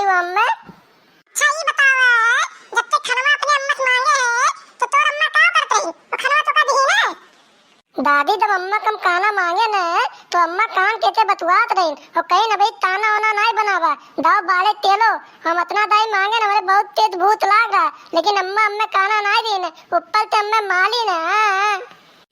बताई वो अम्मा? अच्छा ये बताओ, जब तक खनवा अपने अम्मा से मांगे है तो तोर अम्मा का करते ही? वो खनवा तो का दी ना। दादी जब अम्मा कम खाना मांगे न तो अम्मा कान के बतुआत रही और कहीं न भाई ताना वाना नहीं बनावा दाव बाले तेलो हम इतना दाई मांगे न हमारे बहुत तेज भूत लाग रहा लेकिन अम्मा अम्मा खाना नहीं दी न ऊपर से अम्मा माली न।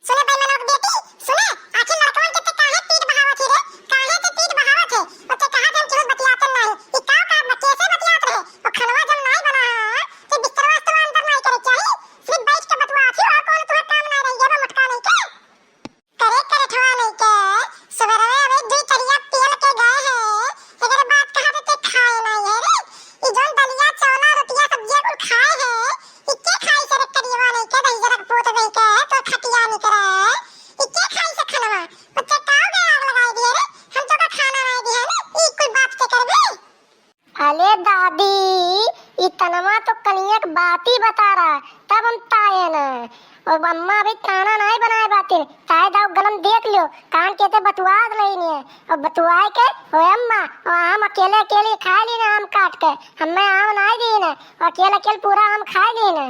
सुने भाई मनोक बेटी सुने, आखिर लड़कवन के ते काहे पीठ बहावत ही रे? काहे ते पीठ बहावत है? और ते कहा जन केहू बतियातन नहीं ई का कैसे बतियात रहे? और खनवा जब नहीं बना है तो बिस्तरवा तो अंदर नहीं करे चाहिए, सिर्फ बैठ के बतवात ही और कौन तुम्हारा काम नहीं रही है मटका नहीं के करे ठवा नहीं के सवेरे अबे दू चरिया पेल के गए हैं अगर बात कहा तो ते खाए नहीं है रे। ई जोन दलिया चौला रोटियां सब्जियां कुल खाए है ई के खाई से करियवा नहीं के दही जरा पोत नहीं के तो खटिया नहीं करे ई के खाई से खनवा बच्चे काव के आग लगाई दिए रे? हम तो का खाना नहीं दिया ने ई कोई बात के करबे? अले दादी इतनमा तो कनियक बात ही बता रहा तब हम ताए न और अम्मा अभी खाना नहीं बनाए बाते ताए दाव गलम देख लियो कान के बतुआ रही नहीं और बतुआए के ओ अम्मा और आम अकेले अकेले खा ली ना आम काट के हमें आम नहीं दी ना और अकेले अकेले पूरा आम खा ली ना।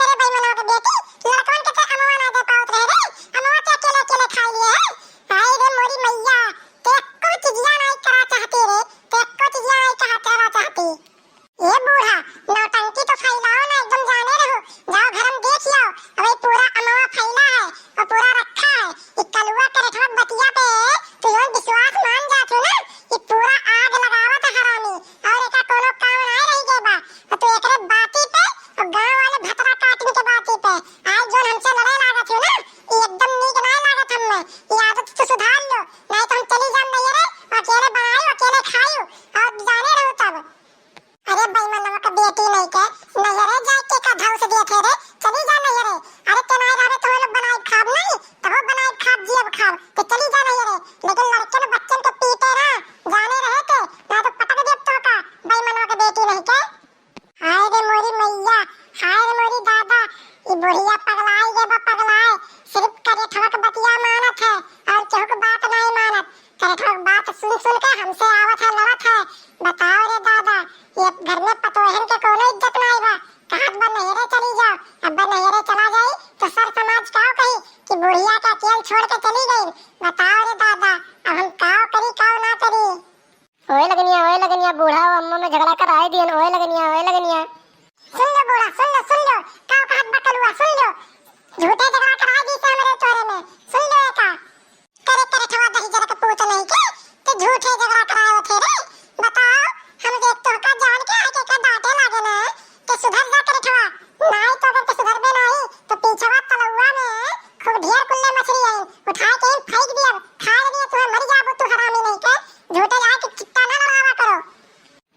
तेरे भाई मनोक बेटी लड़कवन के ते अमवा ना दे पावत रहे रे, अमवा ते अकेले अकेले खाई लिए है। हाय रे मोरी मैया ते को चीजिया नहीं करा चाहती रे, ते को चीजिया नहीं करा चाहती। ये बूढ़ा नौटंकी तो फैलाओ ना एकदम जाने रहो, जाओ घर में देख आओ अबे पूरा अमवा फैला है और पूरा रखा है ये कलुआ करे थोड़ा बतिया पे तो यों विश्वास मान जात हो ना ये पूरा आग लगावत हरामी और एका कोनो काम नहीं रही गए बा और तू एकरे बाती पे और गांव वाले भतरा काटने के बाती पे आज जोन हमसे लड़े लागत हो ना ये एकदम नीक नहीं लागत हमें, ये आदत तो सुधार लो नहीं तो हम चली जाम नहीं रे अकेले बनाई अकेले खाई और जाने रहो तब। अरे भाई मनवा का बेटी नहीं के नजरे जाके का धाव से दिए थे रे चली जा नहीं रे। अरे ते नहीं रहे तो लोग बनाई खाब नहीं तब बनाई खाब जीव खाब तो चली जा नहीं रे, लेकिन लड़के ने बच्चन को पीटे ना जाने रहे थे ना तो पटक दे तो का भाई मनवा का बेटी नहीं के। हाय रे मोरी मैया हाय रे मोरी दादा ये बुढ़िया पगलाई गे बा पगलाए सिर्फ करे ठोक बतिया मानत है और केहू को बात नहीं मानत करे ठोक बात सुन के हमसे आवत है लड़त है। बताओ रे दादा ये घर में पतोहन के कोनो इज्जत नहीं बा, कहात बा नहरे चली जाओ अब बा नहरे चला जाई तो सर समाज काव कही कि बुढ़िया का अकेले छोड़ के चली गई। बताओ रे दादा अब हम काव करी काव ना करी? ओए लगनिया बूढ़ा और अम्मा में झगड़ा कर आए दियन ओए लगनिया। सुन लो बूढ़ा सुन लो काव कहात बा कलुआ सुन लो झूठे झगड़ा कराई दी से हमरे तोरे में सुन लो एका करे ठवा दही जरा के पूछ नहीं के तो झूठे झगड़ा कराए थे रे। बताओ हम देख तो का जान के आके का डांटे लागे ना तो सुधर जा करे ठवा नहीं तो अगर सुधरबे नहीं तो पीछेवा तलुआ में खूब ढेर कुल्ले मछली आई उठा के फेंक दिया खा लिया तू मर जाबो तू हरामी नहीं के झूठे जाए के चिट्टा ना लड़ावा करो।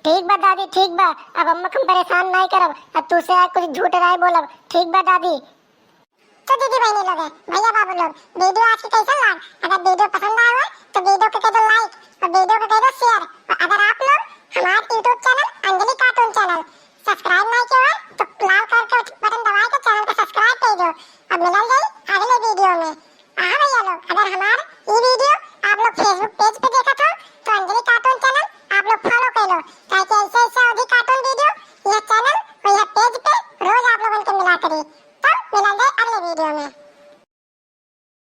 ठीक बा दादी ठीक बा अब अम्मा कम परेशान नहीं करब अब तू से कुछ झूठ नहीं बोलब ठीक बा दादी। तो दीदी बहनी लोग हैं भैया बाबू लोग वीडियो आज की कैसा लगा? अगर वीडियो पसंद आया हो तो वीडियो को कर दो लाइक और वीडियो को कर दो शेयर और अगर आप लोग हमारे यूट्यूब